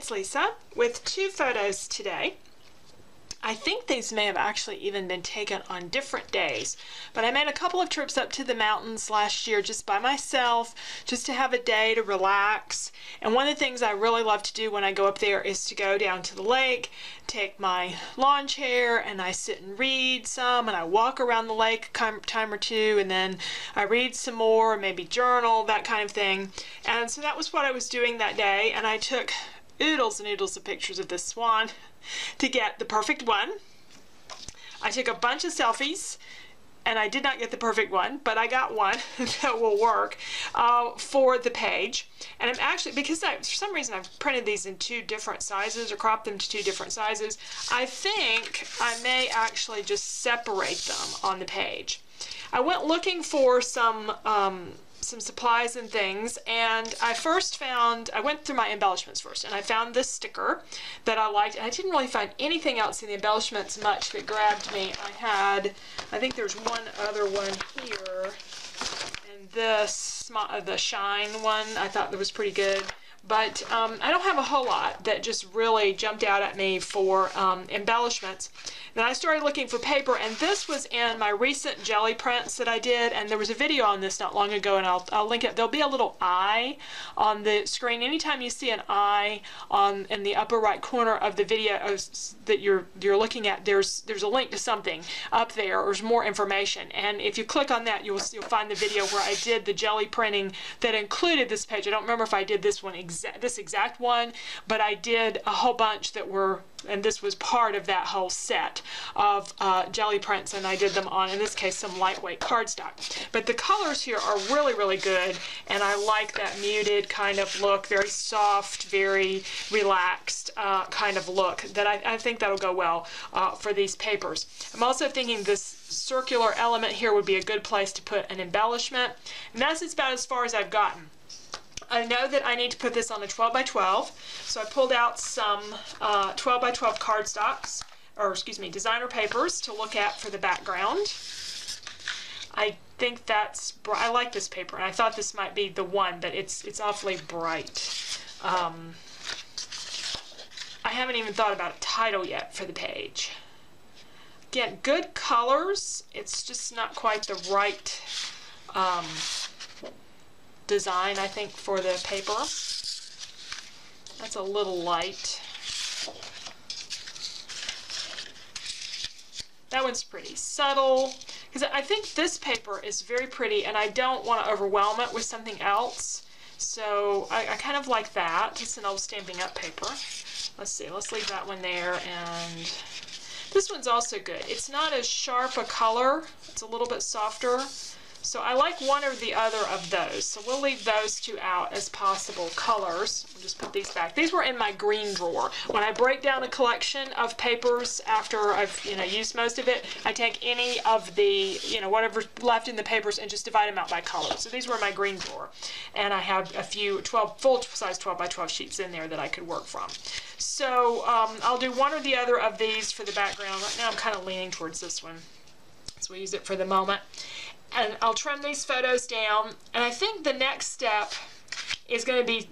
it's Lisa with two photos today. I think these may have actually even been taken on different days, but I made a couple of trips up to the mountains last year just by myself, just to have a day to relax. And one of the things I really love to do when I go up there is to go down to the lake, take my lawn chair, and I sit and read some, and I walk around the lake a time or two, and then I read some more, maybe journal, that kind of thing. And so that was what I was doing that day, and I took oodles and oodles of pictures of this swan to get the perfect one. I took a bunch of selfies and I did not get the perfect one, but I got one that will work for the page. And I'm actually, because for some reason I've printed these in two different sizes or cropped them to two different sizes, I think I may actually just separate them on the page. I went looking for some supplies and things, and I went through my embellishments first, and I found this sticker that I liked, and I didn't really find anything else in the embellishments much that grabbed me. I think there's one other one here, and this, the shine one, I thought that was pretty good. But I don't have a whole lot that just really jumped out at me for embellishments. Then I started looking for paper, and this was in my recent jelly prints that I did, and there was a video on this not long ago, and I'll link it. There'll be a little eye on the screen. Anytime you see an eye in the upper right corner of the video that you're looking at, there's a link to something up there, or there's more information. And if you click on that, you'll find the video where I did the jelly printing that included this page. I don't remember if I did this one this exact one, but I did a whole bunch that were, and this was part of that whole set of jelly prints, and I did them on, in this case, some lightweight cardstock. But the colors here are really, really good, and I like that muted kind of look, very soft, very relaxed kind of look that I think that'll go well for these papers. I'm also thinking this circular element here would be a good place to put an embellishment, and that's about as far as I've gotten. I know that I need to put this on a 12 by 12, so I pulled out some 12 by 12 cardstocks, or excuse me, designer papers to look at for the background. I think I like this paper, and I thought this might be the one, but it's awfully bright. I haven't even thought about a title yet for the page. Again, good colors, it's just not quite the right design, I think, for the paper. That's a little light. That one's pretty subtle, because I think this paper is very pretty, and I don't want to overwhelm it with something else. So I kind of like that. It's an old Stampin' Up paper. Let's see, let's leave that one there, and this one's also good. It's not as sharp a color, it's a little bit softer. So I like one or the other of those. So we'll leave those two out as possible colors. We'll just put these back. These were in my green drawer. When I break down a collection of papers after I've used most of it, I take any of the whatever's left in the papers and just divide them out by color. So these were in my green drawer, and I have a few full-size 12 by 12 sheets in there that I could work from. So I'll do one or the other of these for the background. Right now I'm kind of leaning towards this one, so we'll use it for the moment. And I'll trim these photos down, and I think the next step is going to be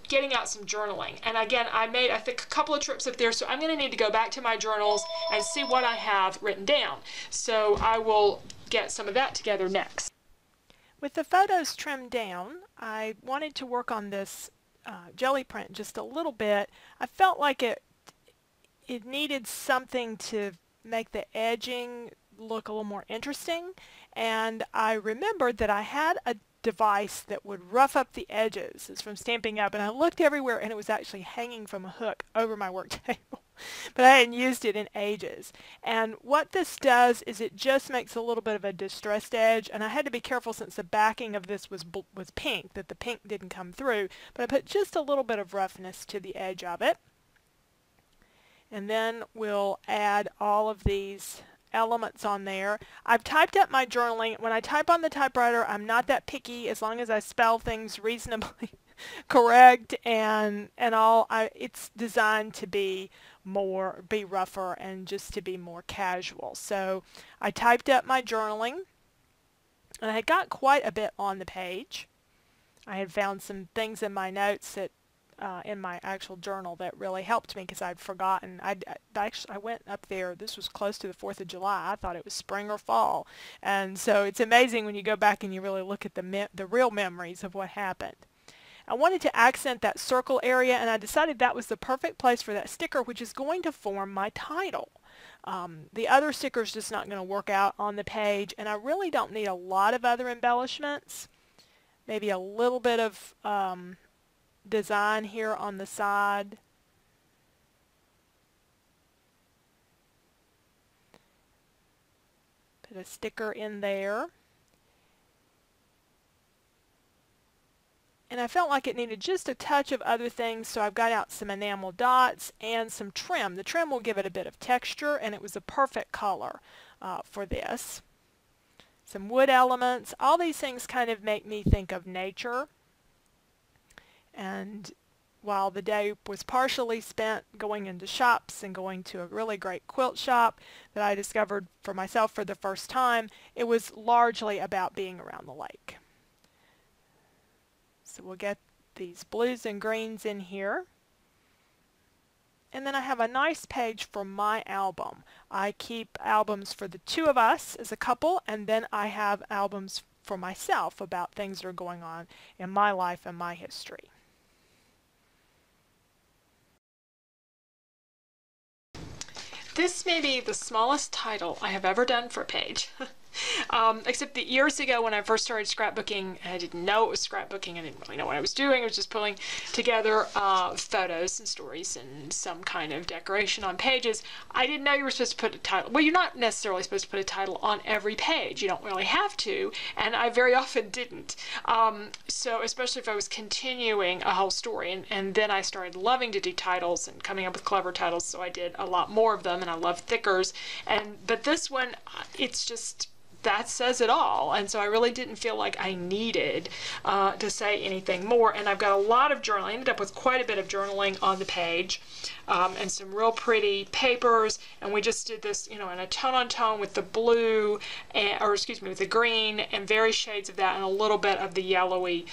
getting out some journaling. And again, I think a couple of trips up there, so I'm going to need to go back to my journals and see what I have written down. So I will get some of that together next. With the photos trimmed down, I wanted to work on this jelly print just a little bit. I felt like it needed something to make the edging look a little more interesting, and I remembered that I had a device that would rough up the edges. It's from Stampin' Up, and I looked everywhere, and it was actually hanging from a hook over my work table, but I hadn't used it in ages. And what this does is it just makes a little bit of a distressed edge, and I had to be careful since the backing of this was pink, that the pink didn't come through, but I put just a little bit of roughness to the edge of it. And then we'll add all of these elements on there. I've typed up my journaling. When I type on the typewriter, I'm not that picky as long as I spell things reasonably correct and all. It's designed to be rougher and just to be more casual. So I typed up my journaling, and I had got quite a bit on the page. I had found some things in my notes that in my actual journal that really helped me because I'd forgotten. I went up there, this was close to the 4th of July. I thought it was spring or fall. And so it's amazing when you go back and you really look at the real memories of what happened. I wanted to accent that circle area, and I decided that was the perfect place for that sticker, which is going to form my title. The other sticker is just not going to work out on the page, and I really don't need a lot of other embellishments. Maybe a little bit of design here on the side. Put a sticker in there. And I felt like it needed just a touch of other things, so I've got out some enamel dots and some trim. The trim will give it a bit of texture, and it was a perfect color for this. Some wood elements. All these things kind of make me think of nature. And while the day was partially spent going into shops and going to a really great quilt shop that I discovered for myself for the first time, it was largely about being around the lake. So we'll get these blues and greens in here. And then I have a nice page for my album. I keep albums for the two of us as a couple, and then I have albums for myself about things that are going on in my life and my history. This may be the smallest title I have ever done for a page. Except that years ago when I first started scrapbooking, I didn't know it was scrapbooking. I didn't really know what I was doing. I was just pulling together photos and stories and some kind of decoration on pages. I didn't know you were supposed to put a title. Well, you're not necessarily supposed to put a title on every page. You don't really have to, and I very often didn't. So especially if I was continuing a whole story, and then I started loving to do titles and coming up with clever titles, so I did a lot more of them, and I love thickers. But this one, it's just, that says it all, and so I really didn't feel like I needed to say anything more. And I've got a lot of journaling. I ended up with quite a bit of journaling on the page, and some real pretty papers, and we just did this, you know, in a tone-on-tone with the blue, with the green, and various shades of that, and a little bit of the yellowy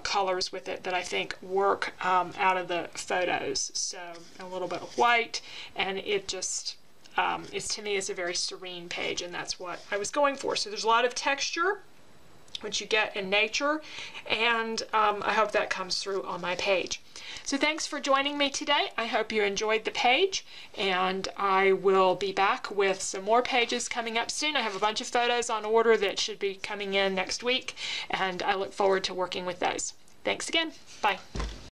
colors with it that I think work out of the photos. So a little bit of white, and it just, to me, it's a very serene page, and that's what I was going for. So there's a lot of texture, which you get in nature, and I hope that comes through on my page. So thanks for joining me today. I hope you enjoyed the page, and I will be back with some more pages coming up soon. I have a bunch of photos on order that should be coming in next week, and I look forward to working with those. Thanks again. Bye.